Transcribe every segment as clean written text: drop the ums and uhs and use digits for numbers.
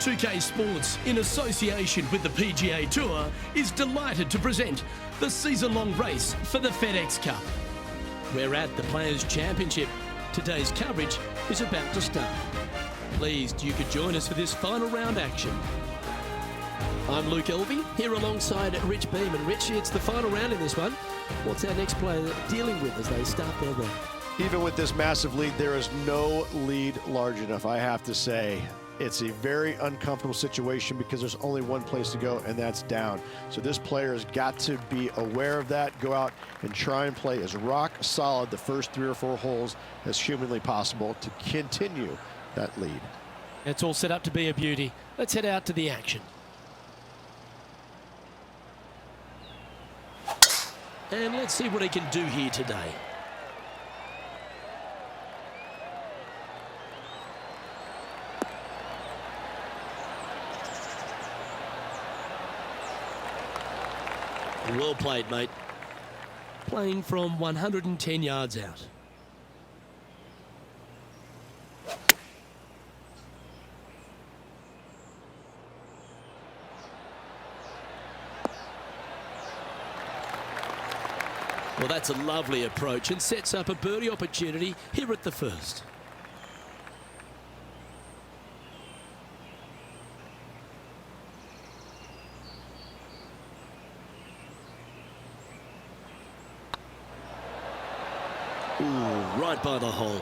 2K Sports, in association with the PGA Tour, is delighted to present the season-long race for the FedEx Cup. We're at the Players' Championship. Today's coverage is about to start. Pleased you could join us for this final round action. I'm Luke Elvey, here alongside Rich Beam. And Rich, it's the final round in this one. What's our next player dealing with as they start their round? Even with this massive lead, there is no lead large enough, I have to say. It's a very uncomfortable situation because there's only one place to go, and that's down. So this player has got to be aware of that, go out and try and play as rock solid the first 3 or 4 holes as humanly possible to continue that lead. It's all set up to be a beauty. Let's head out to the action. And let's see what he can do here today. Well played, mate. Playing from 110 yards out. Well, that's a lovely approach and sets up a birdie opportunity here at the first. Ooh, right by the hole.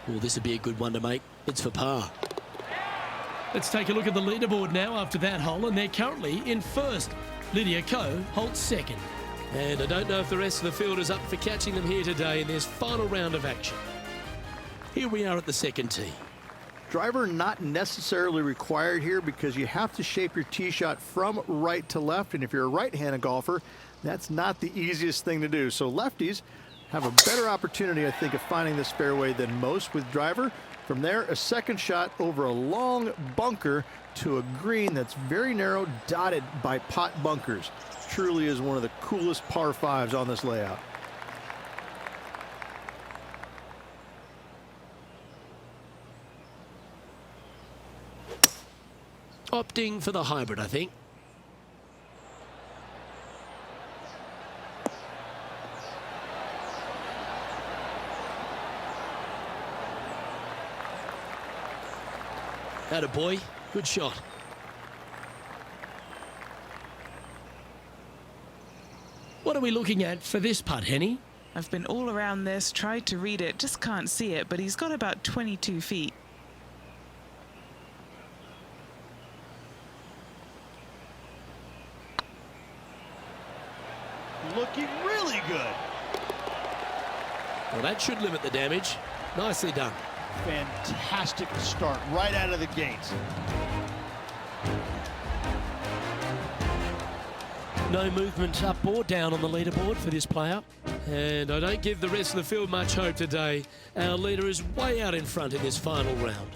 Oh, this would be a good one to make. It's for par. Let's take a look at the leaderboard now after that hole, and they're currently in first. Lydia Ko holds second. And I don't know if the rest of the field is up for catching them here today in this final round of action. Here we are at the second tee. Driver not necessarily required here because you have to shape your tee shot from right to left, and if you're a right-handed golfer, that's not the easiest thing to do. So lefties have a better opportunity, I think, of finding this fairway than most with driver. From there, a second shot over a long bunker to a green that's very narrow, dotted by pot bunkers. Truly is one of the coolest par 5s on this layout. Opting for the hybrid, I think. Attaboy, good shot. What are we looking at for this putt, Henny? I've been all around this, tried to read it, just can't see it, but he's got about 22 feet. Looking really good. Well, that should limit the damage. Nicely done. Fantastic start right out of the gates. No movement up or down on the leaderboard for this player. And I don't give the rest of the field much hope today. Our leader is way out in front in this final round.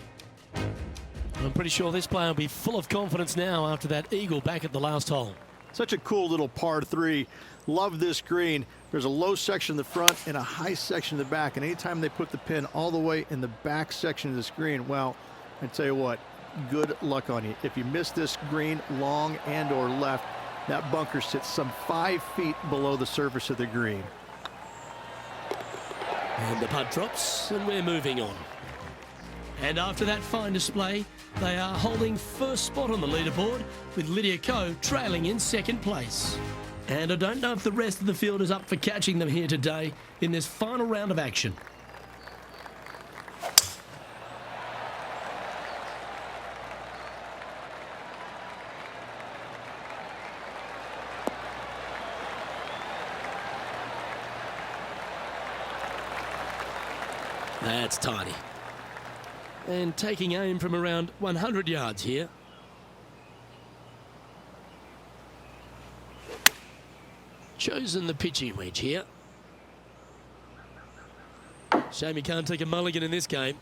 I'm pretty sure this player will be full of confidence now after that eagle back at the last hole. Such a cool little par 3. Love this green. There's a low section in the front and a high section in the back. And anytime they put the pin all the way in the back section of this green, well, I tell you what, good luck on you. If you miss this green long and or left, that bunker sits some 5 feet below the surface of the green. And the putt drops, and we're moving on. And after that fine display, they are holding first spot on the leaderboard, with Lydia Ko trailing in second place. And I don't know if the rest of the field is up for catching them here today in this final round of action. That's tidy. And taking aim from around 100 yards here. Chosen the pitching wedge here. Shame he can't take a mulligan in this game.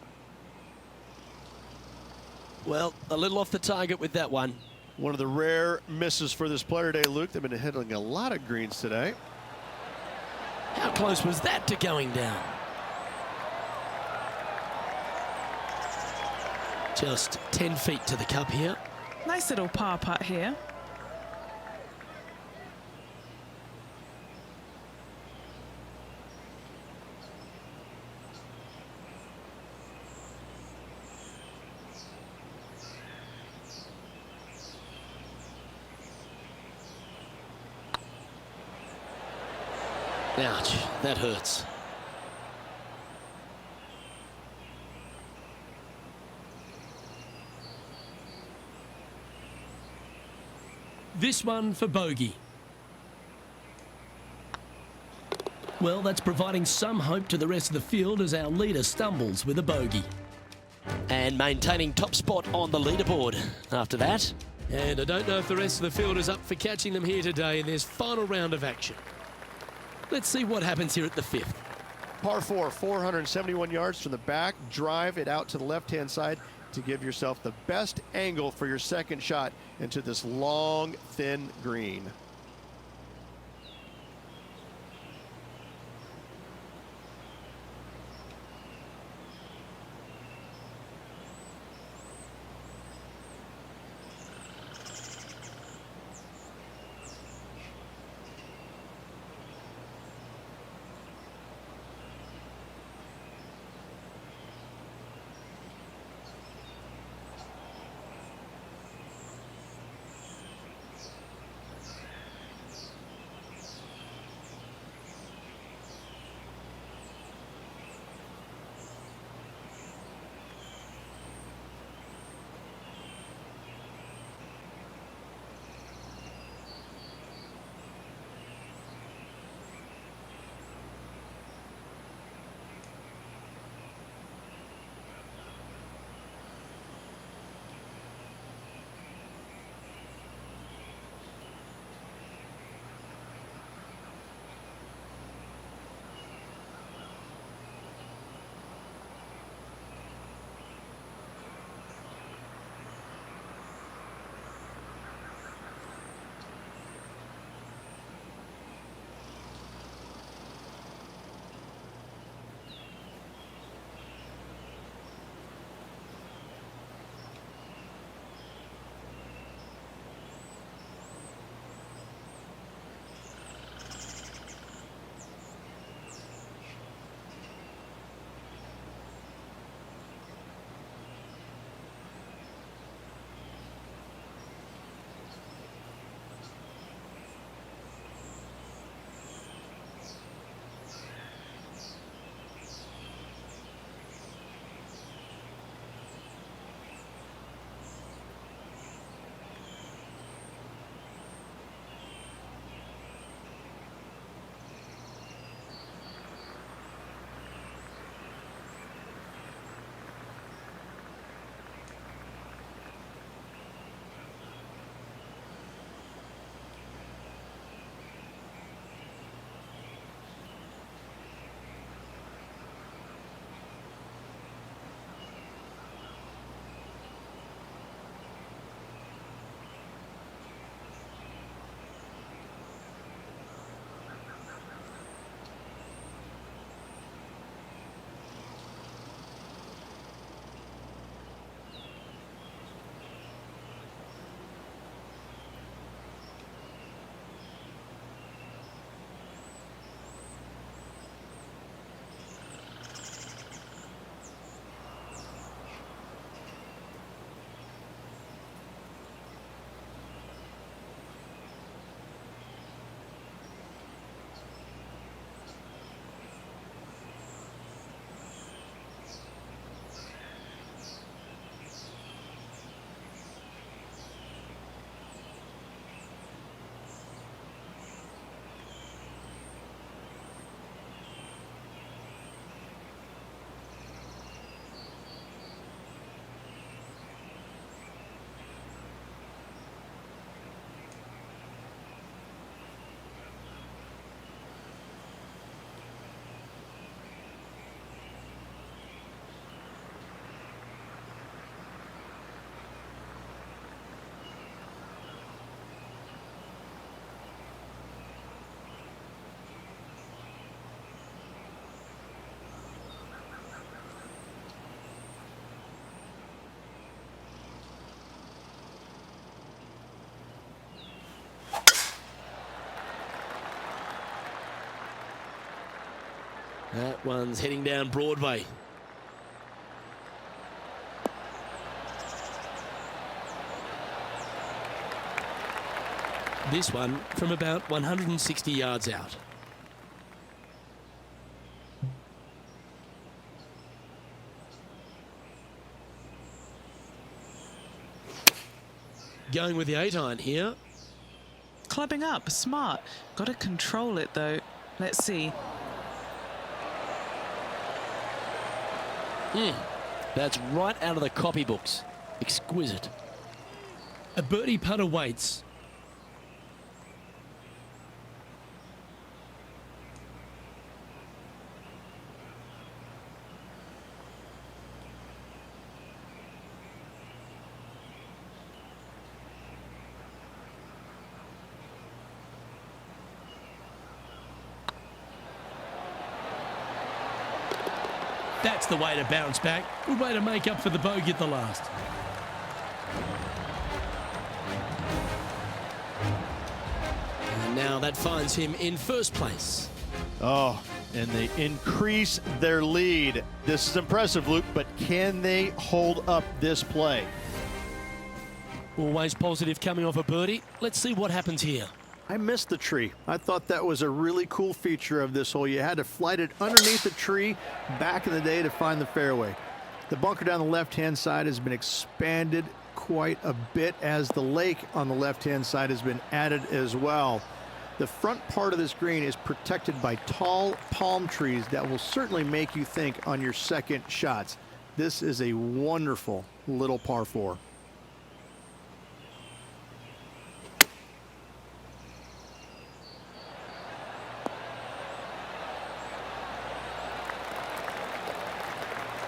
Well, a little off the target with that one. One of the rare misses for this player today, Luke. They've been hitting a lot of greens today. How close was that to going down? Just 10 feet to the cup here. Nice little par putt here. Ouch, that hurts. This one for bogey. Well, that's providing some hope to the rest of the field as our leader stumbles with a bogey. And maintaining top spot on the leaderboard after that. And I don't know if the rest of the field is up for catching them here today in this final round of action. Let's see what happens here at the fifth. Par 4, 471 yards from the back. Drive it out to the left-hand side to give yourself the best angle for your second shot into this long, thin green. That one's heading down Broadway. This one from about 160 yards out. Going with the 8-iron here. Clubbing up, smart. Got to control it though. Let's see. That's right out of the copybooks. Exquisite. A birdie putt awaits. That's the way to bounce back. Good way to make up for the bogey at the last. And now that finds him in first place. Oh, and they increase their lead. This is impressive, Luke, but can they hold up this play? Always positive coming off a birdie. Let's see what happens here. I missed the tree. I thought that was a really cool feature of this hole. You had to flight it underneath the tree back in the day to find the fairway. The bunker down the left-hand side has been expanded quite a bit as the lake on the left-hand side has been added as well. The front part of this green is protected by tall palm trees that will certainly make you think on your second shots. This is a wonderful little par 4.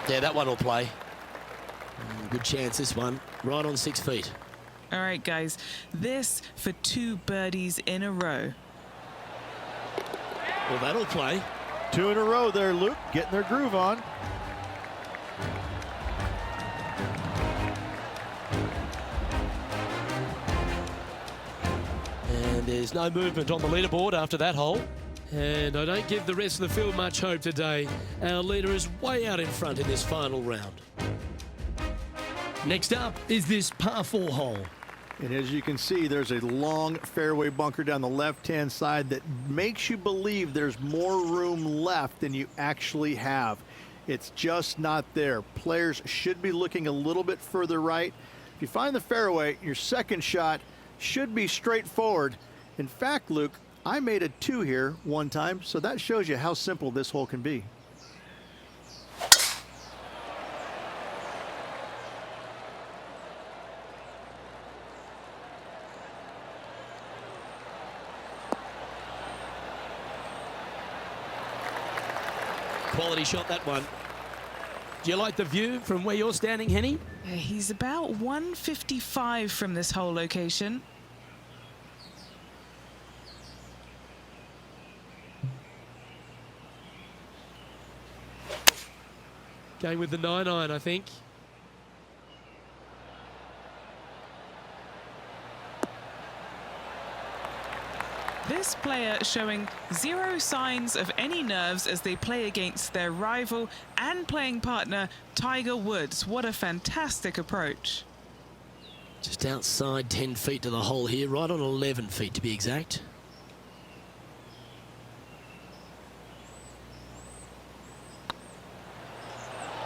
Yeah, that one will play. Good chance, this one. Right on 6 feet. All right, guys. This for 2 birdies in a row. Well, that'll play. 2 in a row there, Luke, getting their groove on. And there's no movement on the leaderboard after that hole. And I don't give the rest of the field much hope today. Our leader is way out in front in this final round. Next up is this par 4 hole. And as you can see, there's a long fairway bunker down the left-hand side that makes you believe there's more room left than you actually have. It's just not there. Players should be looking a little bit further right. If you find the fairway, your second shot should be straightforward. In fact, Luke, I made a 2 here one time, so that shows you how simple this hole can be. Quality shot, that one. Do you like the view from where you're standing, Henny? Yeah, he's about 155 from this hole location. Going with the 9-iron, I think. This player showing 0 signs of any nerves as they play against their rival and playing partner, Tiger Woods. What a fantastic approach. Just outside 10 feet to the hole here, right on 11 feet to be exact.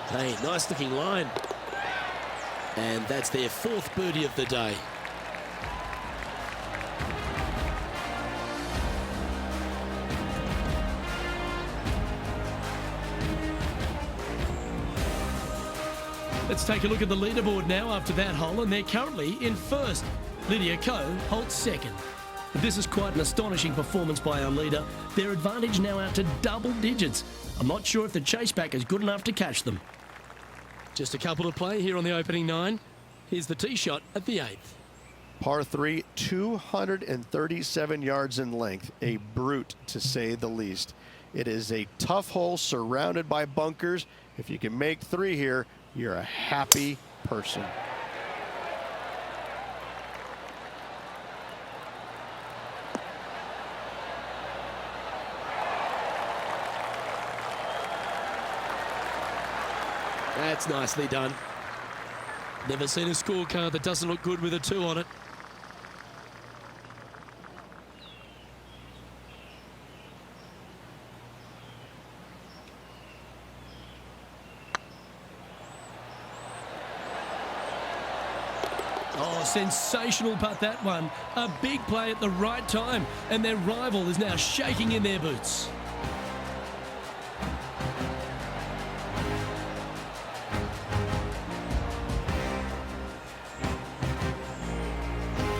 Hey, nice looking line. And that's their 4th birdie of the day. Let's take a look at the leaderboard now after that hole, and they're currently in first. Lydia Ko holds second. But this is quite an astonishing performance by our leader. Their advantage now out to double digits. I'm not sure if the chase back is good enough to catch them. Just a couple to play here on the opening 9. Here's the tee shot at the 8th. Par 3, 237 yards in length. A brute, to say the least. It is a tough hole surrounded by bunkers. If you can make 3 here, you're a happy person. That's nicely done. Never seen a scorecard that doesn't look good with a 2 on it. Oh, sensational putt, that one. A big play at the right time, and their rival is now shaking in their boots.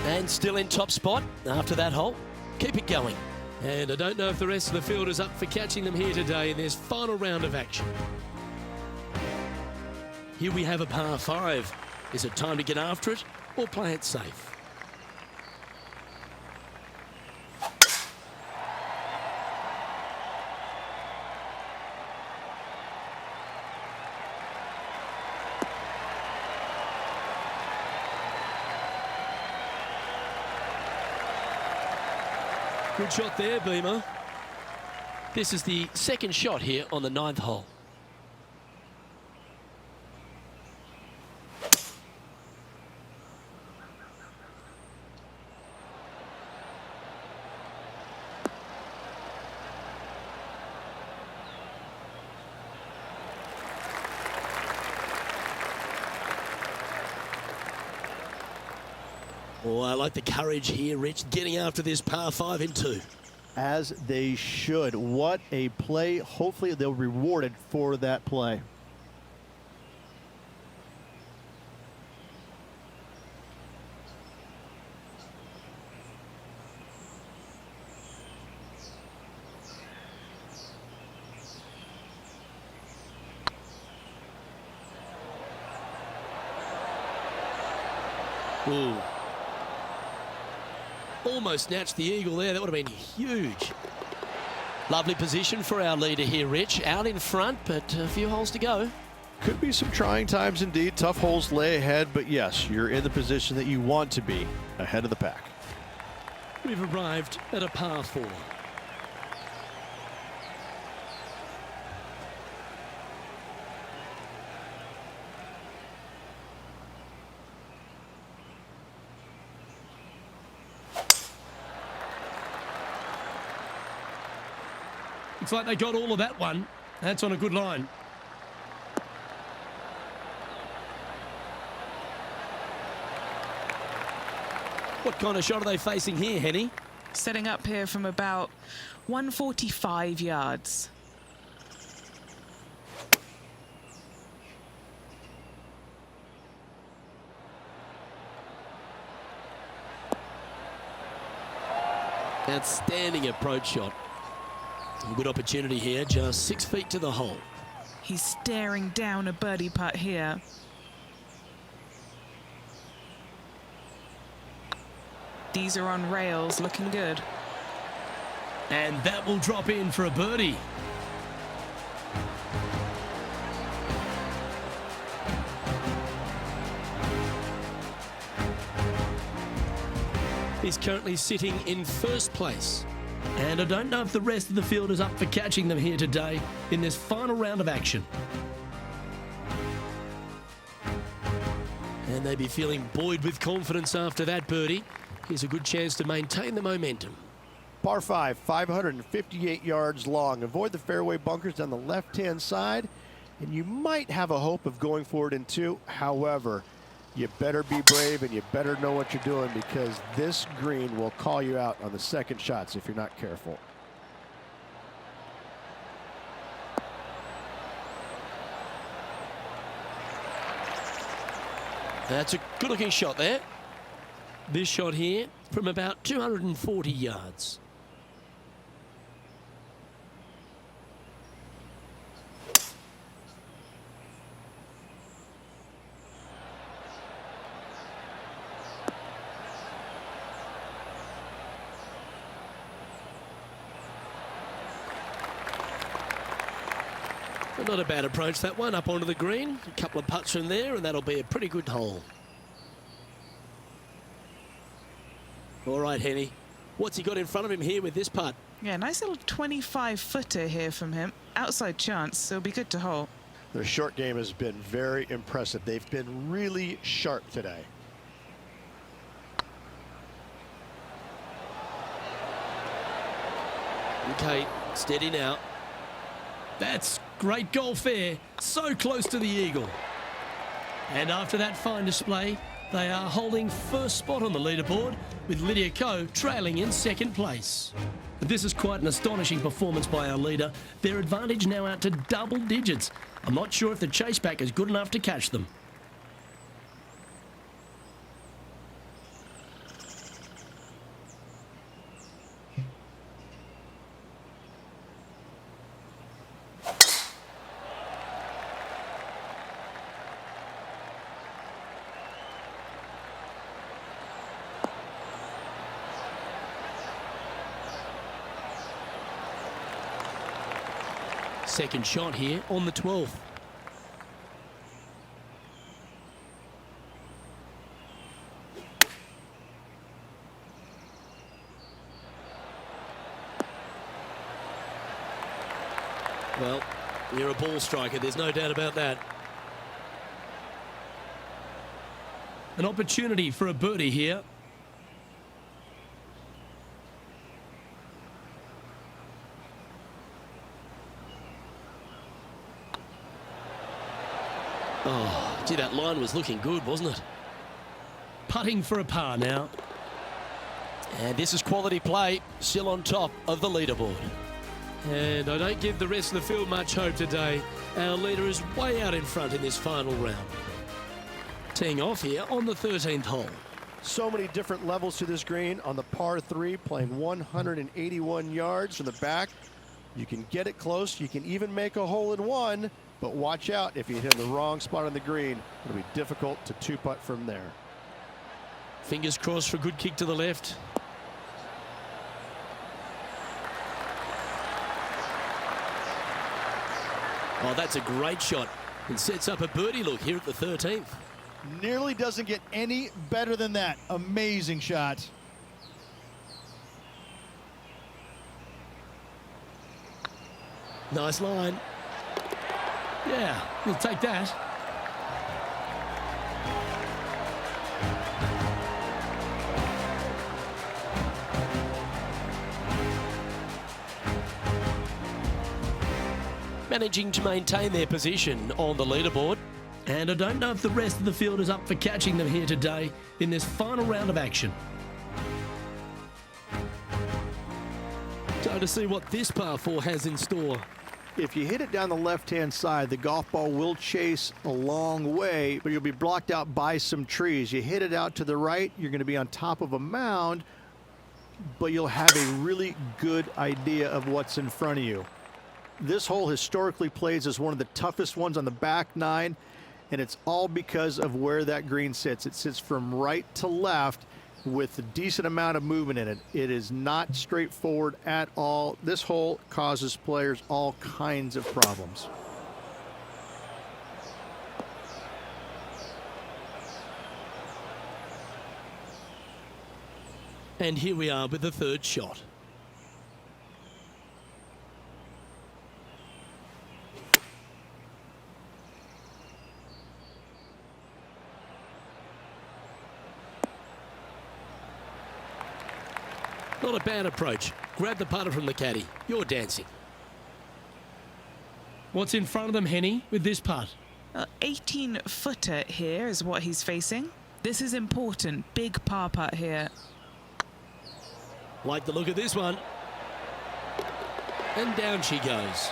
And still in top spot after that hole. Keep it going. And I don't know if the rest of the field is up for catching them here today in this final round of action. Here we have a par 5. Is it time to get after it or play it safe? Good shot there, Beamer. This is the second shot here on the 9th hole. Oh, I like the courage here, Rich, getting after this par 5 in 2. As they should. What a play. Hopefully they'll be rewarded for that play. Ooh. Almost snatched the eagle there. That would have been huge. Lovely position for our leader here, Rich. Out in front, but a few holes to go. Could be some trying times indeed. Tough holes lay ahead, but yes, you're in the position that you want to be, ahead of the pack. We've arrived at a par 4. Looks like they got all of that one. That's on a good line. What kind of shot are they facing here, Henny? Setting up here from about 145 yards. Outstanding approach shot. Good opportunity here, just 6 feet to the hole. He's staring down a birdie putt here. These are on rails, looking good. And that will drop in for a birdie. He's currently sitting in first place. And I don't know if the rest of the field is up for catching them here today in this final round of action. And they'd be feeling buoyed with confidence after that birdie. Here's a good chance to maintain the momentum. Par 5, 558 yards long. Avoid the fairway bunkers down the left-hand side, and you might have a hope of going forward in 2. However, you better be brave and you better know what you're doing, because this green will call you out on the second shots if you're not careful. That's a good-looking shot there. This shot here from about 240 yards. Not a bad approach, that one, up onto the green. A couple of putts from there, and that'll be a pretty good hole. All right, Henny. What's he got in front of him here with this putt? Yeah, nice little 25-footer here from him. Outside chance, so it'll be good to hole. Their short game has been very impressive. They've been really sharp today. Okay, steady now. That's great golf there. So close to the eagle. And after that fine display, they are holding first spot on the leaderboard, with Lydia Ko trailing in second place. This is quite an astonishing performance by our leader. Their advantage now out to double digits. I'm not sure if the chase back is good enough to catch them. Second shot here on the 12th. Well, you're a ball striker, there's no doubt about that. An opportunity for a birdie here. Oh, gee, that line was looking good, wasn't it? Putting for a par now. And this is quality play, still on top of the leaderboard. And I don't give the rest of the field much hope today. Our leader is way out in front in this final round. Teeing off here on the 13th hole. So many different levels to this green. On the par 3, playing 181 yards from the back. You can get it close. You can even make a hole in one. But watch out, if you hit in the wrong spot on the green, it'll be difficult to two-putt from there. Fingers crossed for a good kick to the left. Oh, that's a great shot. And sets up a birdie look here at the 13th. Nearly doesn't get any better than that. Amazing shot. Nice line. Yeah, we'll take that. Managing to maintain their position on the leaderboard. And I don't know if the rest of the field is up for catching them here today in this final round of action. Time to see what this par 4 has in store. If you hit it down the left-hand side, the golf ball will chase a long way, but you'll be blocked out by some trees. You hit it out to the right, you're going to be on top of a mound, but you'll have a really good idea of what's in front of you. This hole historically plays as one of the toughest ones on the back nine, and it's all because of where that green sits. It sits from right to left with a decent amount of movement in it. It is not straightforward at all. This hole causes players all kinds of problems. And here we are with the third shot. Not a bad approach. Grab the putter from the caddy. You're dancing. What's in front of them, Henny, with this putt? 18-footer here is what he's facing. This is important. Big par putt here. Like the look of this one. And down she goes.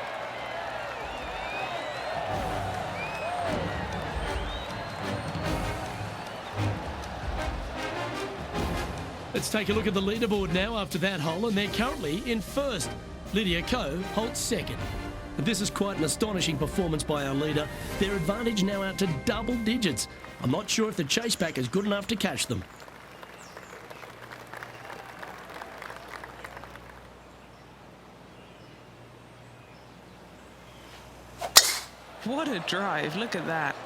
Let's take a look at the leaderboard now after that hole, and they're currently in first. Lydia Ko holds second. But this is quite an astonishing performance by our leader. Their advantage now out to double digits. I'm not sure if the chase back is good enough to catch them. What a drive. Look at that.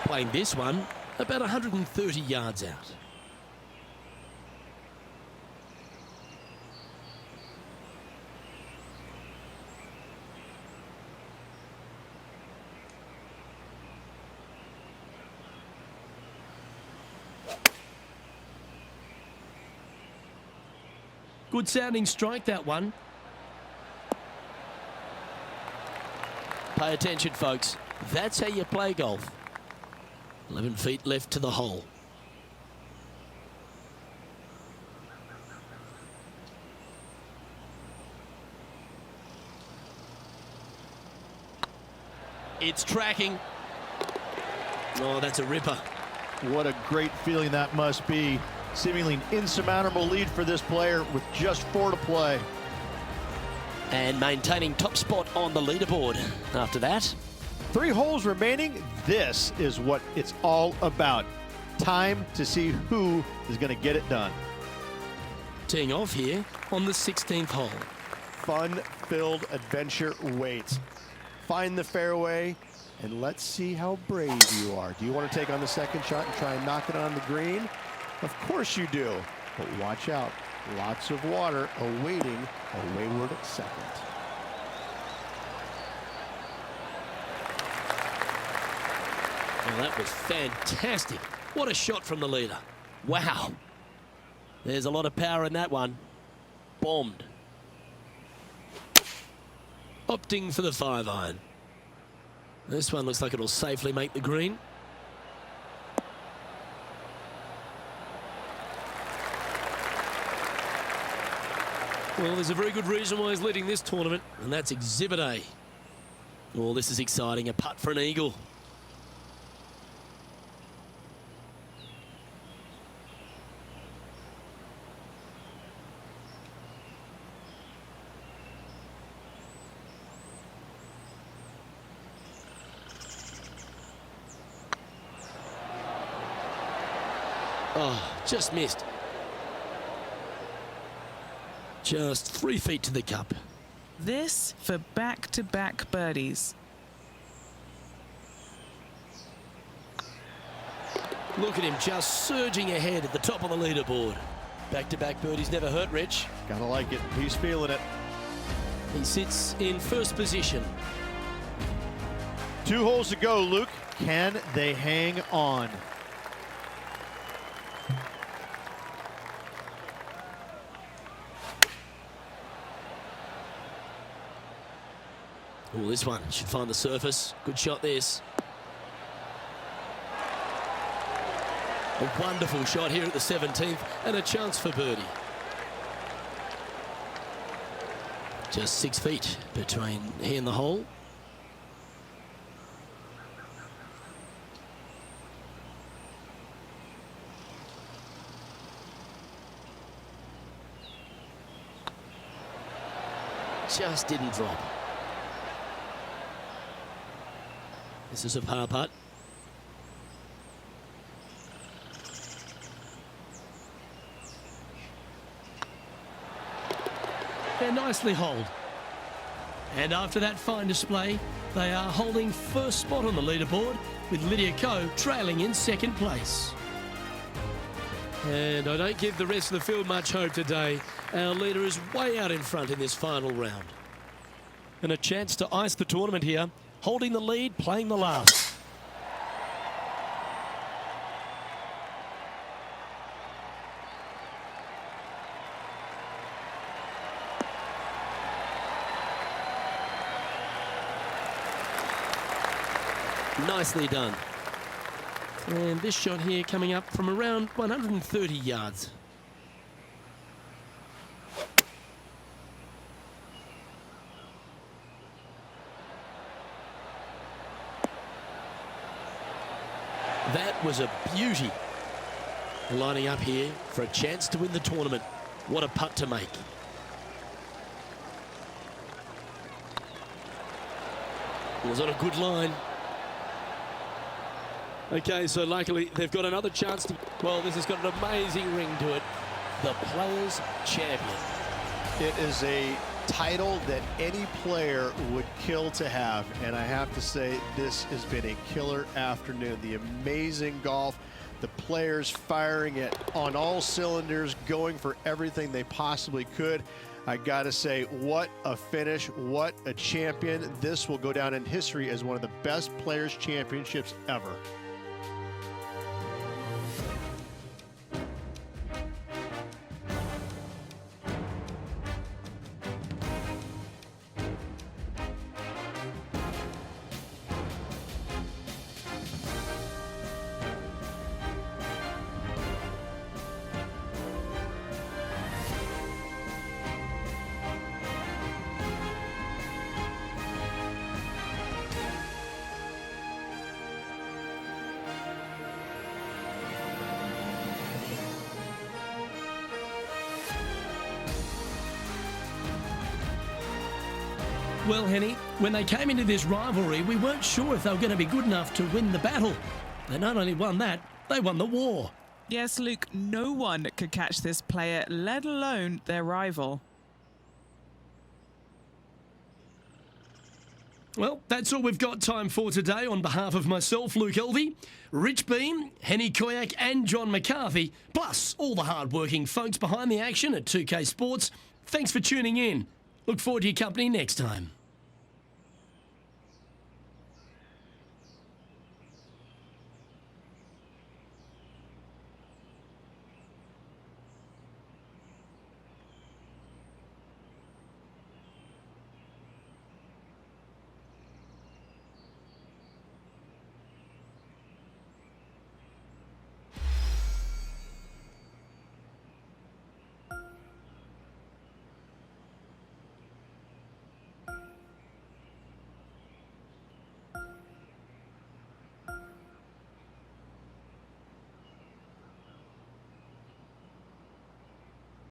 Playing this one about 130 yards out. Good sounding strike, that one. Pay attention, folks. That's how you play golf. 11 feet left to the hole. It's tracking. Oh, that's a ripper. What a great feeling that must be. Seemingly an insurmountable lead for this player with just 4 to play. And maintaining top spot on the leaderboard after that. 3 holes remaining. This is what it's all about. Time to see who is going to get it done. Teeing off here on the 16th hole. Fun-filled adventure waits. Find the fairway, and let's see how brave you are. Do you want to take on the second shot and try and knock it on the green? Of course you do, but watch out. Lots of water awaiting a wayward second. Well, that was fantastic. What a shot from the leader. Wow. There's a lot of power in that one. Bombed. Opting for the 5-iron. This one looks like it'll safely make the green. Well, there's a very good reason why he's leading this tournament, and that's Exhibit A. Oh, this is exciting. A putt for an eagle. Oh, just missed. Just 3 feet to the cup. This for back-to-back birdies. Look at him just surging ahead at the top of the leaderboard. Back-to-back birdies never hurt, Rich. Gotta like it. He's feeling it. He sits in first position. 2 holes to go, Luke. Can they hang on? Oh, this one should find the surface. Good shot, this. A wonderful shot here at the 17th and a chance for birdie. Just 6 feet between he and the hole. Just didn't drop. This is a par putt. They're nicely holed. And after that fine display, they are holding first spot on the leaderboard with Lydia Ko trailing in second place. And I don't give the rest of the field much hope today. Our leader is way out in front in this final round. And a chance to ice the tournament here. Holding the lead, playing the last. Nicely done. And this shot here coming up from around 130 yards. That was a beauty. Lining up here for a chance to win the tournament. What a putt to make. It was on a good line. Okay, so luckily they've got another chance to... Well, this has got an amazing ring to it. The Players' Champion. It is a title that any player would kill to have. And I have to say, this has been a killer afternoon. The amazing golf, the players firing it on all cylinders, going for everything they possibly could. I gotta say, what a finish, what a champion. This will go down in history as one of the best Players' Championships ever. Well, Henny, when they came into this rivalry, we weren't sure if they were going to be good enough to win the battle. They not only won that, they won the war. Yes, Luke, no one could catch this player, let alone their rival. Well, that's all we've got time for today. On behalf of myself, Luke Elvey, Rich Beam, Henny Koyak and John McCarthy, plus all the hard-working folks behind the action at 2K Sports, thanks for tuning in. Look forward to your company next time.